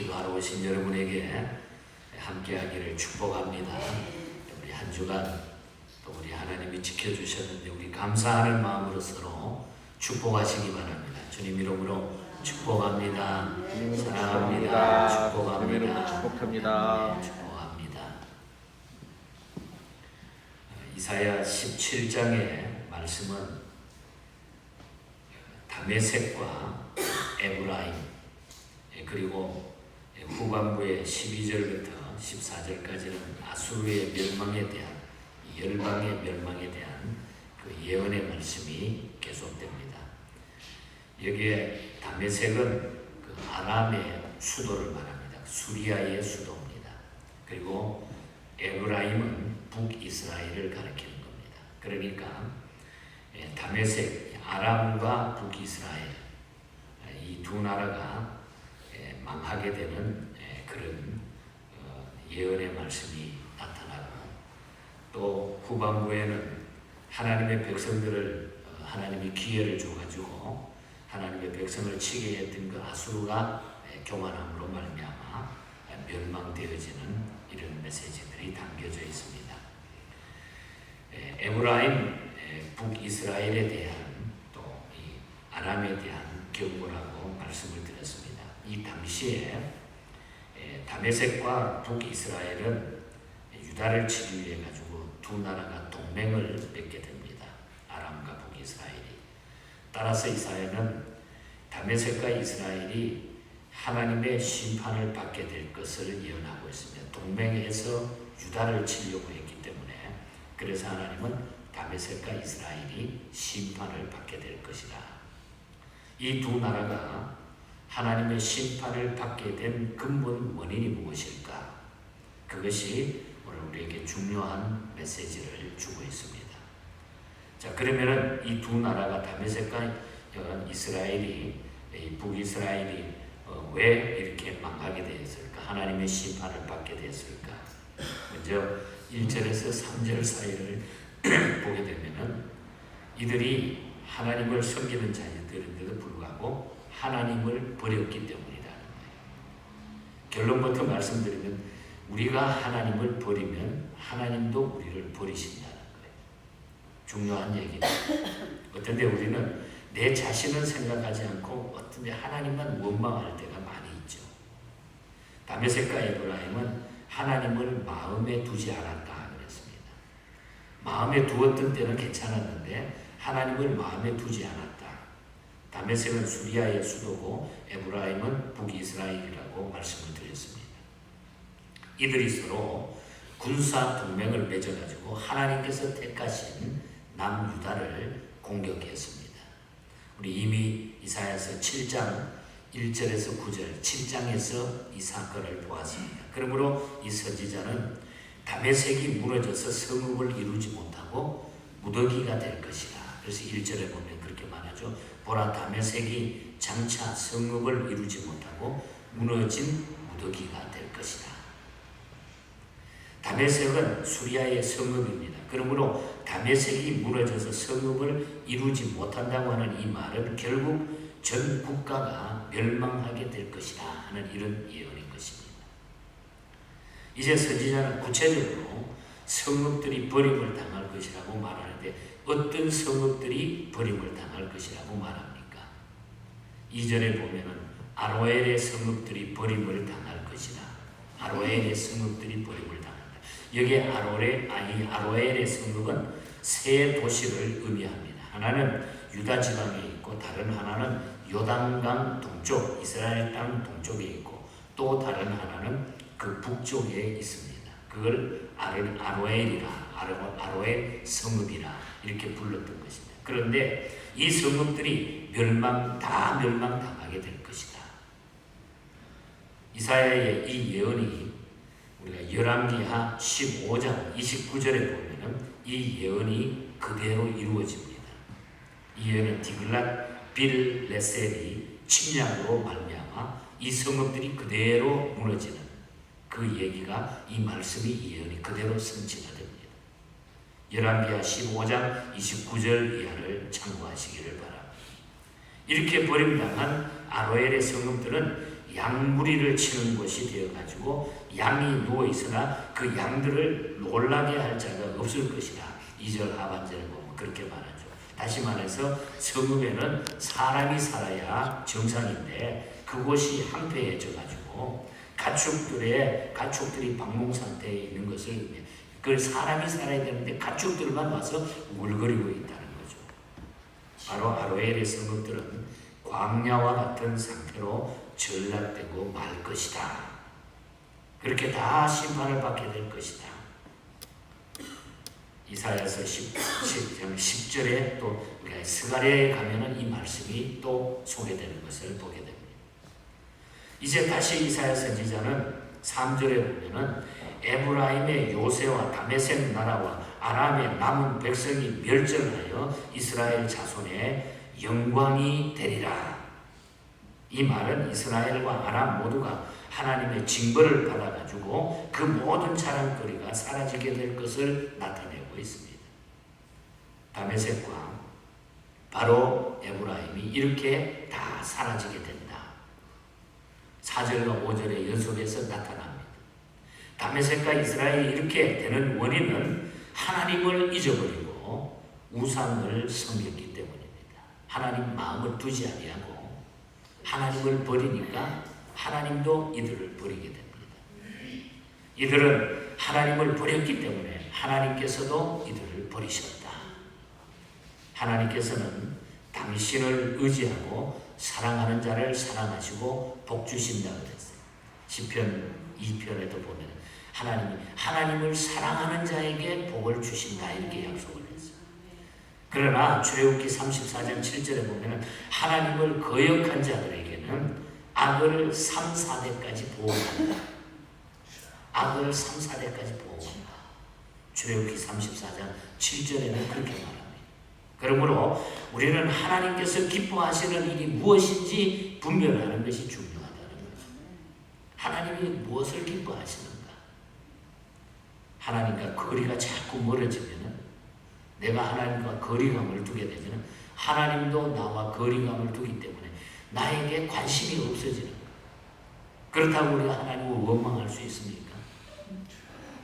기도하러 오신 여러분에게 함께하기를 축복합니다. 우리 한 주간 또 우리 하나님이 지켜주셨는데 우리 감사하는 마음으로 서로 축복하시기 바랍니다. 주님 이름으로 축복합니다. 사랑합니다. 축복합니다. 축복합니다. 네, 축복합니다. 이사야 17장의 말씀은 다메섹과 에브라임 그리고 후반부의 12절부터 14절까지는 아수르의 멸망에 대한 열방의 멸망에 대한 그 예언의 말씀이 계속됩니다. 여기에 다메섹은 그 아람의 수도를 말합니다. 수리아의 수도입니다. 그리고 에브라임은 북이스라엘을 가리키는 겁니다. 그러니까 다메섹, 아람과 북이스라엘 이 두 나라가 망하게 되는 그런 예언의 말씀이 나타나고 또 후반부에는 하나님의 백성들을 하나님이 기회를 줘가지고 하나님의 백성을 치게 했던 그 아수르가 교만함으로 말미암아 멸망되어지는 이런 메시지들이 담겨져 있습니다. 에브라임 북이스라엘에 대한 또 이 아람에 대한 경고라고 말씀을 드렸습니다. 이 당시에 다메섹과 북이스라엘은 유다를 치기 위해 가지고 두 나라가 동맹을 맺게 됩니다. 아람과 북이스라엘이. 따라서 이사야는 다메섹과 이스라엘이 하나님의 심판을 받게 될 것을 예언하고 있습니다. 동맹에서 유다를 치려고 했기 때문에 그래서 하나님은 다메섹과 이스라엘이 심판을 받게 될 것이다. 이 두 나라가 하나님의 심판을 받게 된 근본 원인이 무엇일까? 그것이 오늘 우리에게 중요한 메시지를 주고 있습니다. 자, 그러면은 이 두 나라가 다메섹과 이스라엘이 북이스라엘이 왜 이렇게 망하게 되었을까? 하나님의 심판을 받게 되었을까? 먼저 1절에서 3절 사이를 보게 되면은 이들이 하나님을 섬기는 자녀들인데도 불구하고 하나님을 버렸기 때문이라는 거예요. 결론부터 말씀드리면 우리가 하나님을 버리면 하나님도 우리를 버리신다는 거예요. 중요한 얘기입니다. 어떤 때 우리는 내 자신은 생각하지 않고 어떤 때 하나님만 원망할 때가 많이 있죠. 다메섹과 에브라임은 하나님을 마음에 두지 않았다 그랬습니다. 마음에 두었던 때는 괜찮았는데 하나님을 마음에 두지 않았다. 다메섹은 수리아의 수도고 에브라임은 북이스라엘이라고 말씀을 드렸습니다. 이들이 서로 군사 동맹을 맺어가지고 하나님께서 택하신 남유다를 공격했습니다. 우리 이미 이사야서 7장 1절에서 9절 7장에서 이 사건을 보았습니다. 그러므로 이 선지자는 다메섹이 무너져서 성읍을 이루지 못하고 무더기가 될 것이다. 그래서 1절에 보면 그렇게 말하죠. 보라 다메섹이 장차 성읍을 이루지 못하고 무너진 무더기가 될 것이다. 다메섹은 수리아의 성읍입니다. 그러므로 다메섹이 무너져서 성읍을 이루지 못한다고 하는 이 말은 결국 전 국가가 멸망하게 될 것이다 하는 이런 예언인 것입니다. 이제 선지자는 구체적으로 성읍들이 버림을 당할 것이라고 말하는데 어떤 성읍들이 버림을 당할 것이라고 말합니까? 2절에 보면은 아로엘의 성읍들이 버림을 당할 것이다. 아로엘의 성읍들이 버림을 당한다. 여기 아로엘의 성읍은 세 도시를 의미합니다. 하나는 유다 지방에 있고 다른 하나는 요단강 동쪽 이스라엘 땅 동쪽에 있고 또 다른 하나는 그 북쪽에 있습니다. 그걸 아로엘 성읍이라 이렇게 불렀던 것입니다. 그런데 이 성읍들이 멸망당하게 될 것이다. 이사야의 이 예언이 우리가 열왕기하 15장 29절에 보면은 이 예언이 그대로 이루어집니다. 이 예언은 디글랏 빌레셀이 침략으로 말미암아 이 성읍들이 그대로 무너지는 그 얘기가 이 말씀이 이 예언이 그대로 성취가 됩니다. 열왕기하 15장 29절 이하를 참고하시기를 바랍니다. 이렇게 버림당한 아로엘의 성읍들은 양무리를 치는 곳이 되어가지고 양이 누워있으나 그 양들을 놀라게 할 자가 없을 것이라. 2절 하반절에 보면 그렇게 말하죠. 다시 말해서 성읍에는 사람이 살아야 정상인데 그곳이 황폐해져가지고 가축들이 방목 상태에 있는 것을, 그 사람이 살아야 되는데 가축들만 와서 울거리고 있다는 거죠. 바로 아로엘의 성읍들은 광야와 같은 상태로 전락되고 말 것이다. 그렇게 다 심판을 받게 될 것이다. 이사야서 10절에 또 스가랴에 가면은 이 말씀이 또 소개되는 것을 보게 됩니다. 이제 다시 이사야 선지자는 3절에 보면은 에브라임의 요새와 다메섹 나라와 아람의 남은 백성이 멸절하여 이스라엘 자손의 영광이 되리라. 이 말은 이스라엘과 아람 모두가 하나님의 징벌을 받아가지고 그 모든 자랑거리가 사라지게 될 것을 나타내고 있습니다. 다메섹과 바로 에브라임이 이렇게 다 사라지게 된다. 4절과 5절의 연속해서 나타납니다. 다메섹과 이스라엘이 이렇게 되는 원인은 하나님을 잊어버리고 우상을 섬겼기 때문입니다. 하나님 마음을 두지 아니하고 하나님을 버리니까 하나님도 이들을 버리게 됩니다. 이들은 하나님을 버렸기 때문에 하나님께서도 이들을 버리셨다. 하나님께서는 당신을 의지하고 사랑하는 자를 사랑하시고 복 주신다고 했어요. 시편 2편에도 보면 하나님을 사랑하는 자에게 복을 주신다 이렇게 약속을 했어요. 그러나 출애굽기 34장 7절에 보면 하나님을 거역한 자들에게는 악을 3, 4대까지 보호한다. 악을 3, 4대까지 보호한다. 출애굽기 34장 7절에는 그렇게 말합니다. 그러므로 우리는 하나님께서 기뻐하시는 일이 무엇인지 분별하는 것이 중요하다는 거죠. 하나님이 무엇을 기뻐하시는가? 하나님과 거리가 자꾸 멀어지면 내가 하나님과 거리감을 두게 되면 하나님도 나와 거리감을 두기 때문에 나에게 관심이 없어지는 거예요. 그렇다고 우리가 하나님을 원망할 수 있습니까?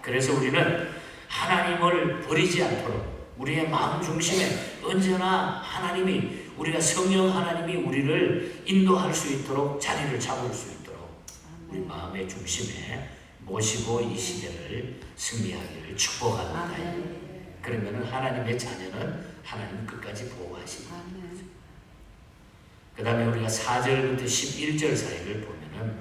그래서 우리는 하나님을 버리지 않도록 우리의 마음 중심에 언제나 하나님이, 우리가 성령 하나님이 우리를 인도할 수 있도록 자리를 잡을 수 있도록 우리 마음의 중심에 모시고 이 시대를 승리하기를 축복합니다. 그러면 하나님의 자녀는 하나님 끝까지 보호하십니다. 그 다음에 우리가 4절부터 11절 사이를 보면은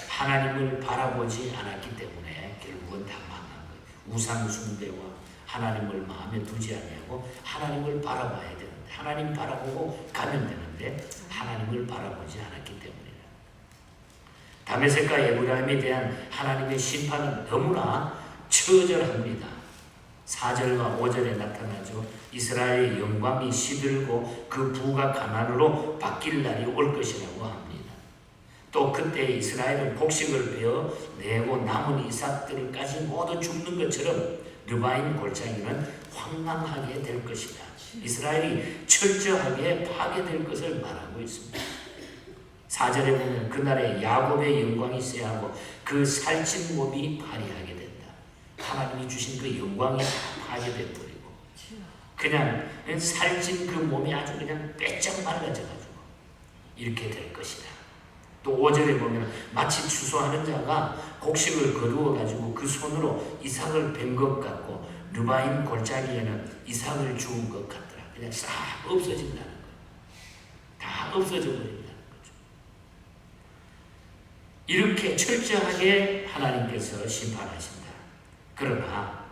하나님을 바라보지 않았기 때문에 결국은 다 망한 거예요. 우상 숭배와 하나님을 마음에 두지 아니하고 하나님을 바라봐야 되는데, 하나님 바라보고 가면 되는데 하나님을 바라보지 않았기 때문이라. 다메섹과 에브라임에 대한 하나님의 심판은 너무나 처절합니다. 4절과 5절에 나타나죠. 이스라엘의 영광이 시들고 그 부가 가난으로 바뀔 날이 올 것이라고 합니다. 또 그때 이스라엘은 곡식을 베어 내고 남은 이삭들까지 모두 죽는 것처럼 르바임 골짜기는 황망하게 될 것이다. 이스라엘이 철저하게 파괴될 것을 말하고 있습니다. 4절에 보면 그날에 야곱의 영광이 쇠하고 그 살찐 몸이 파리하게 된다. 하나님이 주신 그 영광이 다 파괴돼 버리고 그냥 살찐 그 몸이 아주 그냥 빼짝 말라져가지고 이렇게 될 것이다. 또 5절에 보면 마치 추수하는 자가 곡식을 거두어가지고 그 손으로 이삭을 벤 것 같고 르바임 골짜기에는 이삭을 주운 것 같더라. 그냥 싹 없어진다는 거예요. 다 없어져 버린다는 거죠. 이렇게 철저하게 하나님께서 심판하신다. 그러나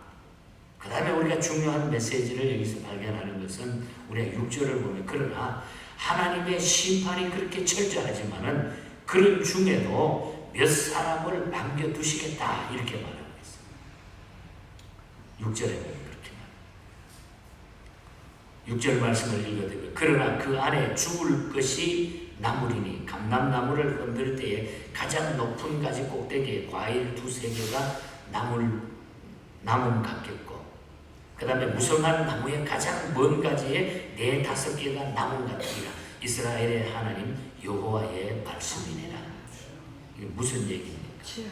그 다음에 우리가 중요한 메시지를 여기서 발견하는 것은 우리가 6절을 보면 그러나 하나님의 심판이 그렇게 철저하지만은 그런 중에도 몇 사람을 남겨두시겠다 이렇게 말하고 있습니다. 6절에 보면 그렇게 말합니다. 6절 말씀을 읽어드리면 그러나 그 안에 죽을 것이 나물이니 감람나무를 흔들 때에 가장 높은 가지 꼭대기에 과일 2-3개가 나무 같겠고 그 다음에 무성한 나무의 가장 먼 가지에 4-5개가 나무 같으리라. 이스라엘의 하나님 여호와의 말씀이니라. 이게 무슨 얘기입니까?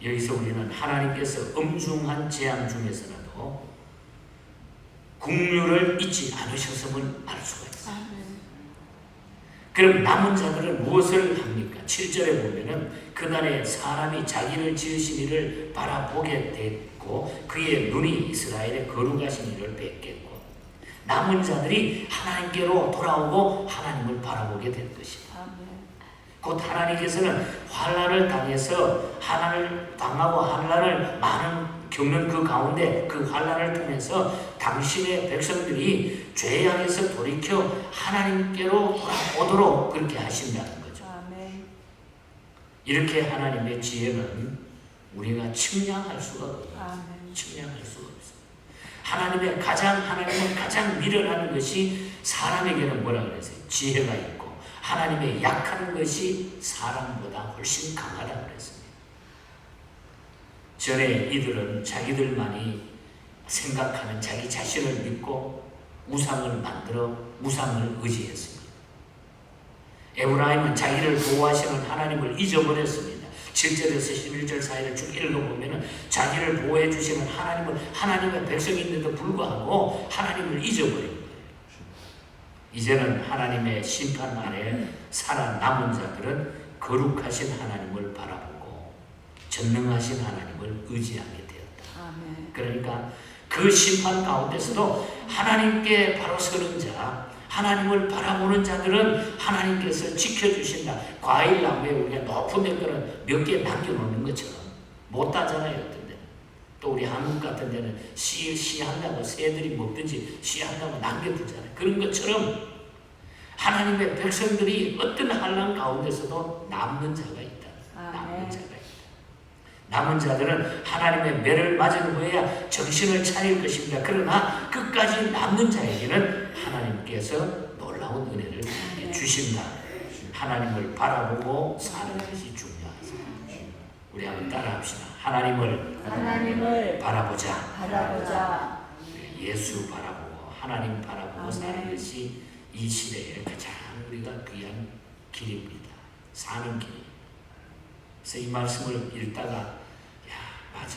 여기서 우리는 하나님께서 엄중한 재앙 중에서라도 국률을 잊지 않으셨음을 알 수가 있어요. 그럼 남은 자들은 무엇을 합니까? 7절에 보면은 그날에 사람이 자기를 지으신 이를 바라보게 됐고 그의 눈이 이스라엘의 거룩하신 이를 뵙겠고 남은 자들이 하나님께로 돌아오고 하나님을 바라보게 될 것이다. 곧 하나님께서는 환난을 당해서 환난을 당하고 환난을 많은 겪는 그 가운데 그 환난을 통해서 당신의 백성들이 죄악에서 돌이켜 하나님께로 돌아오도록 그렇게 하신다는 거죠. 이렇게 하나님의 지혜는 우리가 측량할 수가 없어요. 측량할 수가 없어요. 하나님을 가장 미련하는 것이 사람에게는 뭐라 그랬어요? 지혜가 있고 하나님의 약한 것이 사람보다 훨씬 강하다고 그랬습니다. 전에 이들은 자기들만이 생각하는 자기 자신을 믿고 우상을 만들어 우상을 의지했습니다. 에브라임은 자기를 보호하시는 하나님을 잊어버렸습니다. 7절에서 11절 사이를 쭉 읽어보면 자기를 보호해 주시는 하나님의 백성인데도 불구하고 하나님을 잊어버린 거예요. 이제는 하나님의 심판 아래 살아남은 자들은 거룩하신 하나님을 바라보고 전능하신 하나님을 의지하게 되었다. 그러니까 그 심판 가운데서도 하나님께 바로 서는 자, 하나님을 바라보는 자들은 하나님께서 지켜주신다. 과일나무에 우리가 높은 데 거는 몇 개 남겨놓는 것처럼 못 따잖아요. 어떤 데는. 또 우리 한국 같은 데는 씨한다고 새들이 먹든지 씨한다고 남겨두잖아요. 그런 것처럼 하나님의 백성들이 어떤 환난 가운데서도 남는 자가 있다. 남는 자가 있다. 남은 자들은 하나님의 매를 맞은 후에야 정신을 차릴 것입니다. 그러나 끝까지 남는 자에게는 하나님께서 놀라운 은혜를 주신다. 하나님을 바라보고 사는 것이 중요하다. 우리 한번 따라합시다. 하나님을 바라보자. 예수 바라보고 하나님 바라보고 사는 것이 이 시대에 가장 우리가 귀한 길입니다. 사는 길. 그래서 이 말씀을 읽다가 맞아.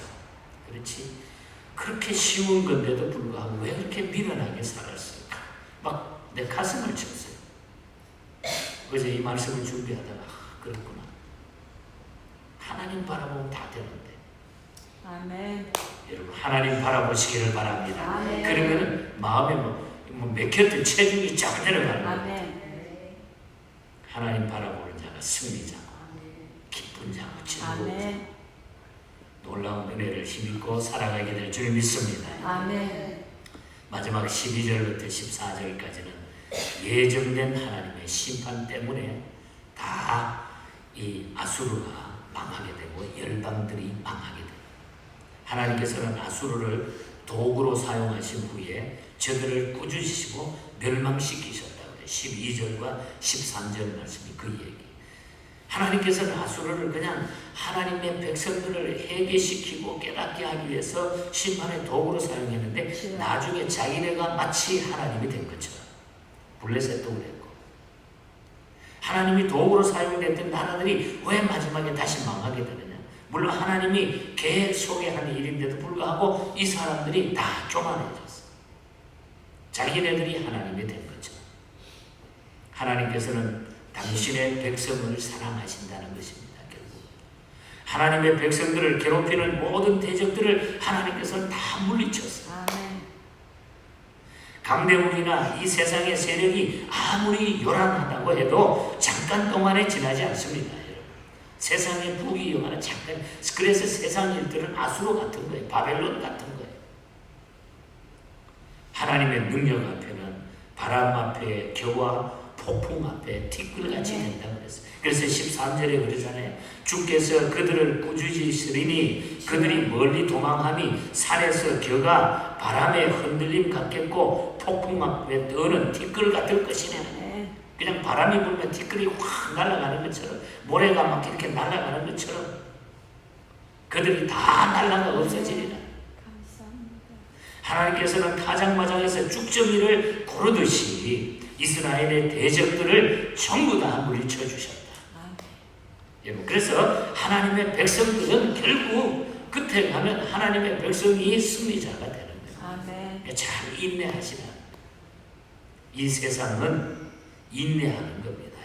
그렇지. 그렇게 쉬운 건데도 불구하고 왜 그렇게 미련하게 살았을까? 막 내 가슴을 쳤어요. 어제 이 말씀을 준비하다가 그렇구나. 하나님 바라보면 다 되는데. 아멘. 여러분 하나님 바라보시기를 바랍니다. 아멘. 그러면은 마음에 맥혔던 체중이 쫙 내려가는 거예요. 하나님 바라보는 자가 승리자고 기쁜 자고 즐거운 놀라운 은혜를 힘입고 살아가게 될 줄 믿습니다. 아멘. 마지막 12절부터 14절까지는 예정된 하나님의 심판 때문에 다 이 아수르가 망하게 되고 열방들이 망하게 됩니다. 하나님께서는 아수르를 도구로 사용하신 후에 저들을 꾸짖으시고 멸망시키셨다고 해요. 12절과 13절 말씀이 그 얘기. 하나님께서는 아수르를 그냥 하나님의 백성들을 회개시키고 깨닫게 하기 위해서 심판의 도구로 사용했는데 나중에 자기네가 마치 하나님이 된 것처럼 블레셋도 그랬고 하나님이 도구로 사용됐던 나라들이 왜 마지막에 다시 망하게 되느냐. 물론 하나님이 계획 속에 하는 일인데도 불구하고 이 사람들이 다 교만해졌어. 자기네들이 하나님이 된 것처럼. 하나님께서는 당신의 백성을 사랑하신다는 것입니다. 결국 하나님의 백성들을 괴롭히는 모든 대적들을 하나님께서는 다 물리쳤어요. 강대국이나 이 세상의 세력이 아무리 요란하다고 해도 잠깐 동안에 지나지 않습니다. 세상의 북이 영하는 잠깐. 그래서 세상 일들은 아수르 같은 거예요. 바벨론 같은 거예요. 하나님의 능력 앞에는 바람 앞에 겨와 폭풍 앞에 티끌같이 된다고 그랬어요. 그래서 13절에 그러잖아요. 주께서 그들을 꾸짖으시리니 그들이 멀리 도망하니 산에서 겨가 바람에 흔들림 같겠고 폭풍 앞에 떠는 티끌 같을 것이네. 그냥 바람이 불면 티끌이 확 날아가는 것처럼 모래가 막 이렇게 날아가는 것처럼 그들이 다 날아가 없어지리라. 하나님께서는 타작마작에서 쭉정이를 고르듯이 이스라엘의 대적들을 전부 다 물리쳐 주셨다. 여러분, 그래서 하나님의 백성들은 결국 끝에 가면 하나님의 백성이 승리자가 되는 거예요. 아멘. 잘 인내하시라. 이 세상은 인내하는 겁니다.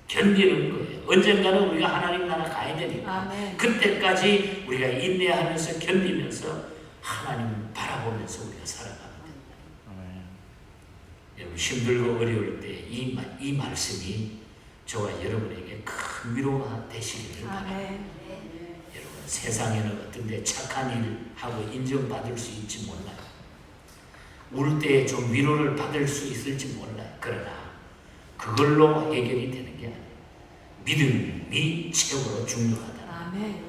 견디는 거예요. 언젠가는 우리가 하나님 나라 가야 되니까 아멘. 그때까지 우리가 인내하면서 견디면서 하나님 바라보면서 우리가 살아가면 됩니다. 여러분, 힘들고 어려울 때 이 말씀이 저와 여러분에게 큰 위로가 되시기를 바랍니다. 여러분, 세상에는 어떤 데 착한 일하고 인정받을 수 있지 몰라요. 울 때 좀 위로를 받을 수 있을지 몰라요. 그러나 그걸로 해결이 되는 게 아니에요. 믿음이 최고로 중요하다. 아멘.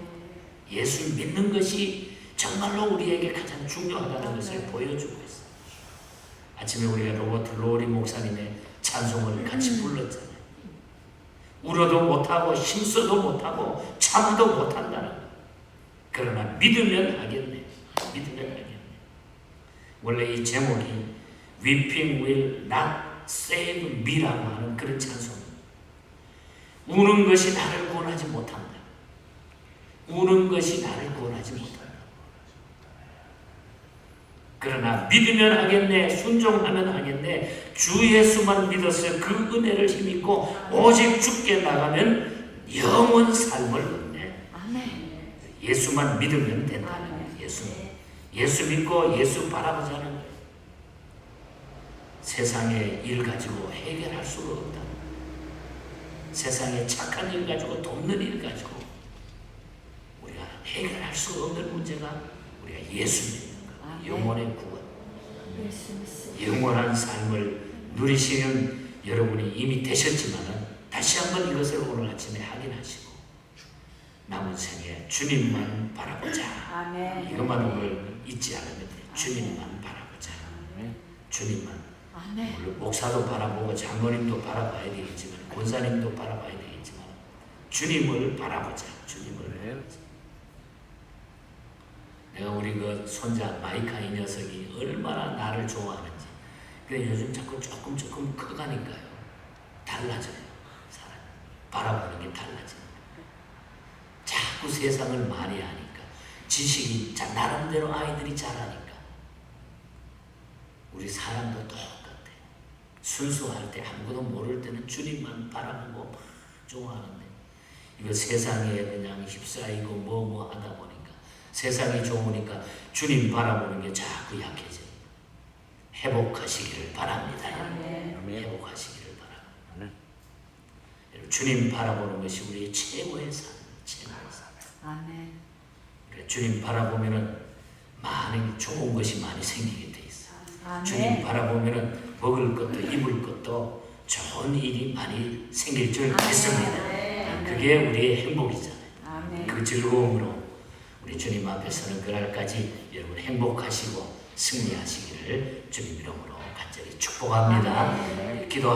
예수 믿는 것이 정말로 우리에게 가장 중요하다는 것을 보여주고 있어요. 아침에 우리가 로버트 로리 목사님의 찬송을 같이 불렀잖아요. 울어도 못하고 힘써도 못하고 참아도 못한다는 거. 그러나 믿으면 하겠네. 믿으면 하겠네. 원래 이 제목이 Weeping will not save me라고 하는 그런 찬송입니다. 우는 것이 나를 구원하지 못한다. 우는 것이 나를 구원하지 못한다. 그러나 믿으면 하겠네, 순종하면 하겠네, 주 예수만 믿어서 그 은혜를 힘입고 오직 주께 나가면 영원 삶을 얻네. 아멘. 예수만 믿으면 된다는 거예요. 예수 믿고 예수 바라보자는 거예요. 세상의 일 가지고 해결할 수가 없다. 세상에 착한 일 가지고 돕는 일 가지고 우리가 해결할 수 없는 문제가 우리가 예수 믿는 것, 영혼의 구원, 영원한 삶을 누리시는 여러분이 이미 되셨지만 다시 한번 이것을 오늘 아침에 확인하시고 남은 생에 주님만 바라보자. 아멘. 이것만 오늘 잊지 않으면 돼요. 주님만 바라보자. 주님만. 아멘. 물론 목사도 바라보고 장로님도 바라봐야 되겠지만 권사님도 바라봐야 되겠지만 주님을 바라보자. 주님을 바라보자. 내가 우리 그 손자 마이카 이 녀석이 얼마나 나를 좋아하는지. 근데 요즘 자꾸 조금 커가니까요. 달라져요. 사람 바라보는 게 달라져요. 자꾸 세상을 많이 하니까 지식이 나름대로 아이들이 잘하니까 우리 사람도 똑같아요. 순수할 때 아무것도 모를 때는 주님만 바라보고 좋아하는데 이거 세상에 그냥 휩싸이고 뭐 하다 보니까 세상이 좋으니까 주님 바라보는 게 자꾸 약해져요. 회복하시기를 바랍니다. 회복하시기를 바랍니다. 주님 바라보는 것이 우리의 최고의 삶, 최고의 삶. 아멘. 주님 바라보면은 많은 좋은 것이 많이 생기게 돼 있어. 아멘. 주님 바라보면은 먹을 것도 입을 것도 좋은 일이 많이 생길 줄 믿습니다. 그게 우리의 행복이잖아요. 아멘. 그 즐거움으로 우리 주님 앞에 서는 그날까지 여러분 행복하시고 승리하시기를 주님 이름으로 간절히 축복합니다. 기도.